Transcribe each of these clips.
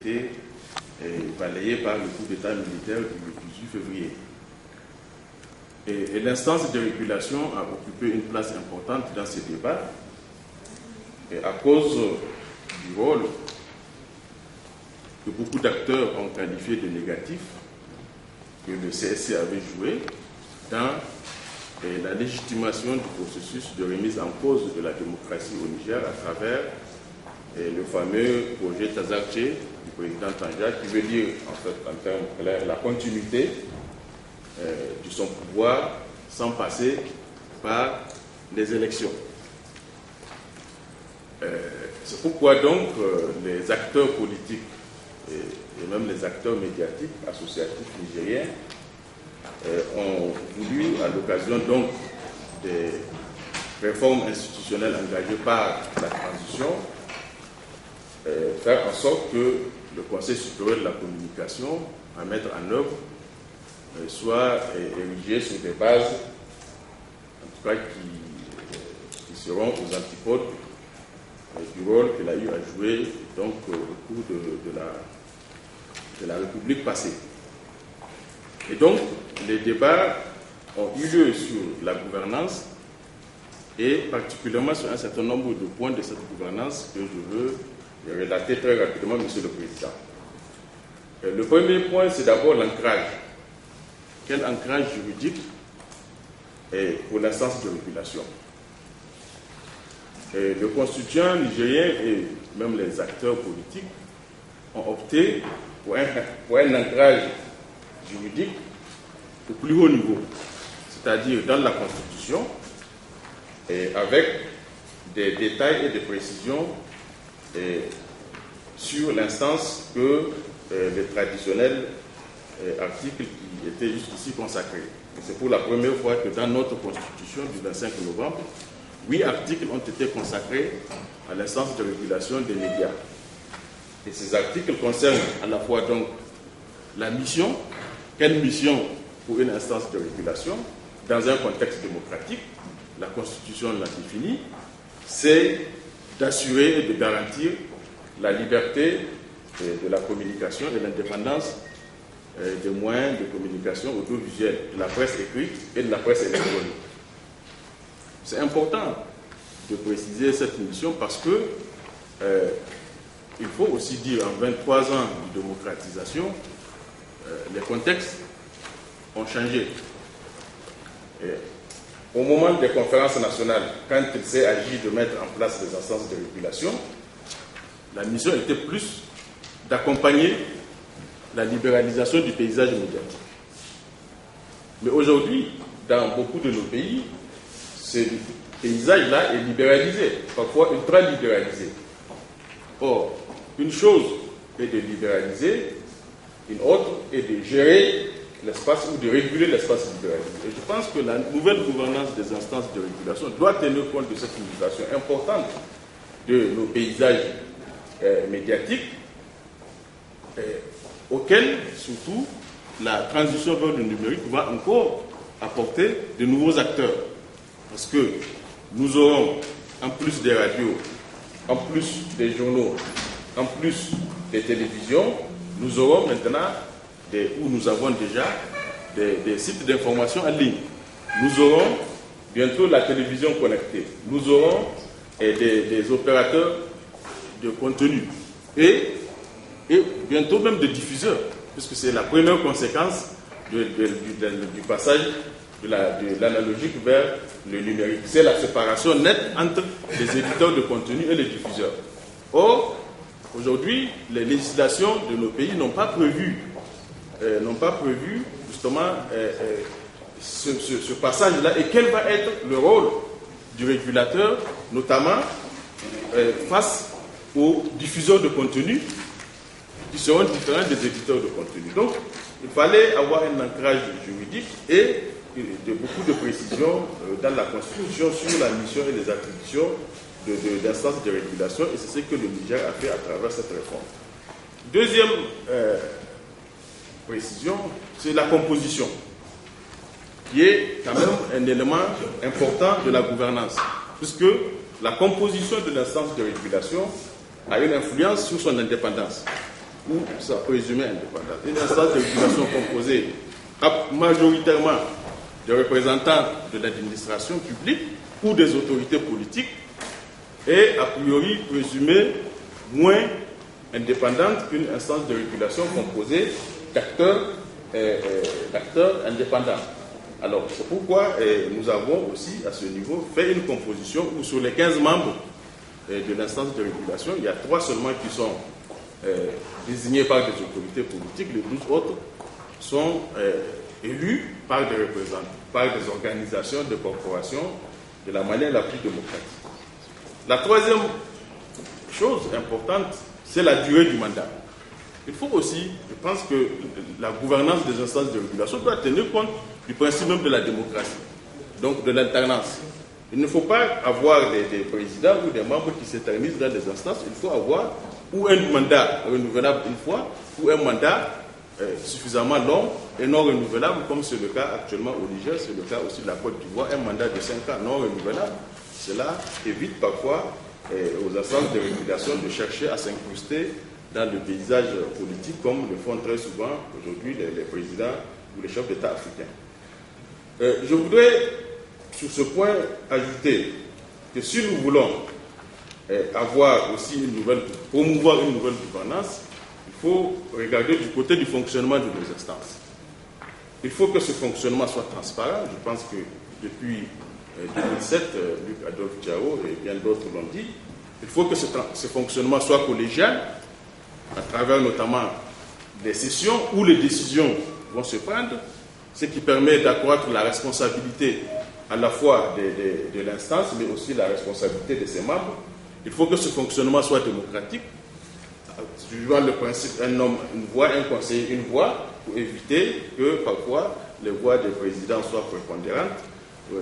été balayé par le coup d'État militaire du 18 février. Et l'instance de régulation a occupé une place importante dans ces débats à cause du rôle que beaucoup d'acteurs ont qualifié de négatif que le CSC avait joué dans la légitimation du processus de remise en cause de la démocratie au Niger à travers le fameux projet Tazarche du président Tanja, qui veut dire, en fait, en termes clairs, la continuité de son pouvoir sans passer par les élections. C'est pourquoi donc les acteurs politiques et même les acteurs médiatiques associatifs nigériens ont voulu, à l'occasion donc des réformes institutionnelles engagées par la transition, faire en sorte que le Conseil supérieur de la communication à mettre en œuvre soit érigé sur des bases, en tout cas qui seront aux antipodes du rôle qu'il a eu à jouer donc au cours de la République passée. Et donc, les débats ont eu lieu sur la gouvernance et particulièrement sur un certain nombre de points de cette gouvernance que je veux relater très rapidement, Monsieur le Président. Le premier point, c'est d'abord l'ancrage. Quel ancrage juridique pour l'instance de régulation? Le constituant nigérien et même les acteurs politiques ont opté pour un ancrage juridique au plus haut niveau, c'est-à-dire dans la Constitution, et avec des détails et des précisions sur l'instance que les traditionnels articles qui étaient jusqu'ici consacrés. Et c'est pour la première fois que dans notre Constitution du 25 novembre, 8 articles ont été consacrés à l'instance de régulation des médias. Et ces articles concernent à la fois donc la mission, quelle mission pour une instance de régulation dans un contexte démocratique, la Constitution l'a défini, c'est d'assurer et de garantir la liberté de la communication et l'indépendance des moyens de communication audiovisuelle, de la presse écrite et de la presse électronique. C'est important de préciser cette mission parce que il faut aussi dire, en 23 ans de démocratisation, les contextes ont changé. Et au moment des conférences nationales, quand il s'est agi de mettre en place des instances de régulation, la mission était plus d'accompagner la libéralisation du paysage médiatique. Mais aujourd'hui, dans beaucoup de nos pays, ce paysage-là est libéralisé, parfois ultra-libéralisé. Or, une chose est de libéraliser, une autre est de gérer l'espace ou de réguler l'espace libéralisé. Et je pense que la nouvelle gouvernance des instances de régulation doit tenir compte de cette migration importante de nos paysages médiatiques, auxquels, surtout, la transition vers le numérique va encore apporter de nouveaux acteurs. Parce que nous aurons, en plus des radios, en plus des journaux, en plus des télévisions, nous aurons maintenant, où nous avons déjà des sites d'information en ligne. Nous aurons bientôt la télévision connectée. Nous aurons des opérateurs de contenu et bientôt même des diffuseurs, puisque c'est la première conséquence du passage de l'analogique vers le numérique. C'est la séparation nette entre les éditeurs de contenu et les diffuseurs. Or, aujourd'hui, les législations de nos pays n'ont pas prévu justement ce passage-là et quel va être le rôle du régulateur, notamment face aux diffuseurs de contenu qui seront différents des éditeurs de contenu. Donc, il fallait avoir un ancrage juridique et beaucoup de précisions dans la Constitution sur la mission et les attributions d'instances de régulation, et c'est ce que le Niger a fait à travers cette réforme. Deuxième précision, c'est la composition, qui est quand même un élément important de la gouvernance, puisque la composition de l'instance de régulation a une influence sur son indépendance. ou sa présumée indépendance. Une instance de régulation composée majoritairement des représentants de l'administration publique ou des autorités politiques est a priori présumée moins indépendante qu'une instance de régulation composée d'acteurs indépendants. Alors, c'est pourquoi nous avons aussi, à ce niveau, fait une composition où sur les 15 membres de l'instance de régulation, il y a 3 seulement qui sont désignés par des autorités politiques, les 12 autres sont élus par des représentants, par des organisations, des corporations, de la manière la plus démocratique. La troisième chose importante, c'est la durée du mandat. Il faut aussi, je pense que la gouvernance des instances de régulation doit tenir compte du principe même de la démocratie, donc de l'alternance. Il ne faut pas avoir des présidents ou des membres qui s'éternisent dans les instances, il faut avoir ou un mandat renouvelable une fois, ou un mandat suffisamment long et non renouvelable, comme c'est le cas actuellement au Niger, c'est le cas aussi de la Côte d'Ivoire, un mandat de 5 ans non renouvelable. Cela évite parfois aux instances de régulation de chercher à s'incruster dans le paysage politique, comme le font très souvent aujourd'hui les présidents ou les chefs d'État africains. Je voudrais, sur ce point, ajouter que si nous voulons avoir aussi promouvoir une nouvelle gouvernance, il faut regarder du côté du fonctionnement de nos instances. Il faut que ce fonctionnement soit transparent. Je pense que depuis 2007, Luc Adolphe Diao et bien d'autres l'ont dit, il faut que ce fonctionnement soit collégial, à travers notamment des sessions où les décisions vont se prendre, ce qui permet d'accroître la responsabilité à la fois de l'instance, mais aussi la responsabilité de ses membres. Il faut que ce fonctionnement soit démocratique, suivant le principe un homme, une voix, un conseiller, une voix, pour éviter que parfois les voix des présidents soient prépondérantes, ou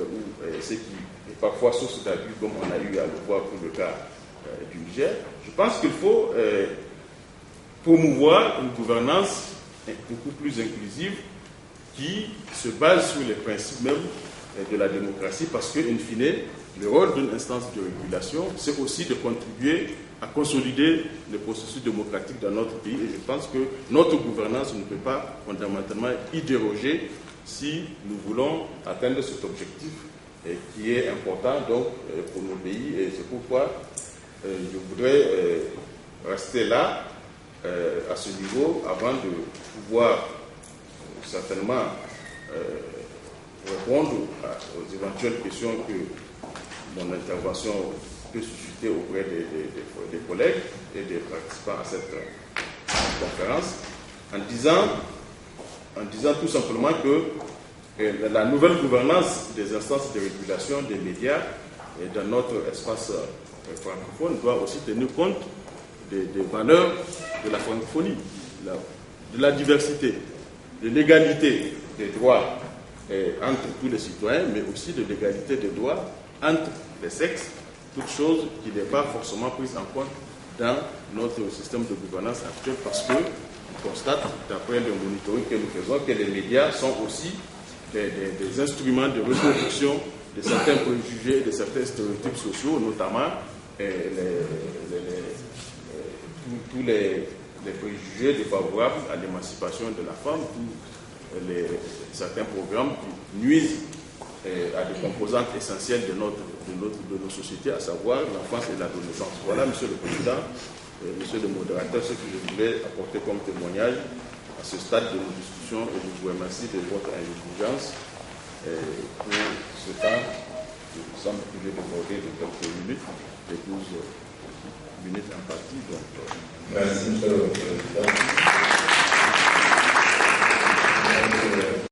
ce qui est parfois source d'abus, comme on a eu à le voir pour le cas du Niger. Je pense qu'il faut promouvoir une gouvernance beaucoup plus inclusive qui se base sur les principes même de la démocratie, parce que, in fine, le rôle d'une instance de régulation, c'est aussi de contribuer à consolider le processus démocratique dans notre pays. Et je pense que notre gouvernance ne peut pas fondamentalement y déroger si nous voulons atteindre cet objectif qui est important donc, pour nos pays. Et c'est pourquoi je voudrais rester là, à ce niveau, avant de pouvoir certainement répondre aux éventuelles questions que mon intervention peut susciter auprès des collègues et des participants à cette conférence, en disant tout simplement que la nouvelle gouvernance des instances de régulation des médias dans notre espace francophone doit aussi tenir compte des valeurs de la francophonie, de la diversité, de l'égalité des droits entre tous les citoyens, mais aussi de l'égalité des droits entre les sexes, toute chose qui n'est pas forcément prise en compte dans notre système de gouvernance actuel, parce qu'on constate, d'après le monitoring que nous faisons, que les médias sont aussi des instruments de reproduction de certains préjugés, de certains stéréotypes sociaux, notamment tous les préjugés défavorables à l'émancipation de la femme, certains programmes qui nuisent à des composantes essentielles de nos sociétés, à savoir l'enfance et l'adolescence. Voilà, Monsieur le Président, Monsieur le Modérateur, ce que je voulais apporter comme témoignage à ce stade de nos discussions, et je vous remercie de votre indulgence pour ce temps qui nous semble que j'ai débordé de quelques minutes, de 12 minutes en partie. Donc, merci, Monsieur le Président.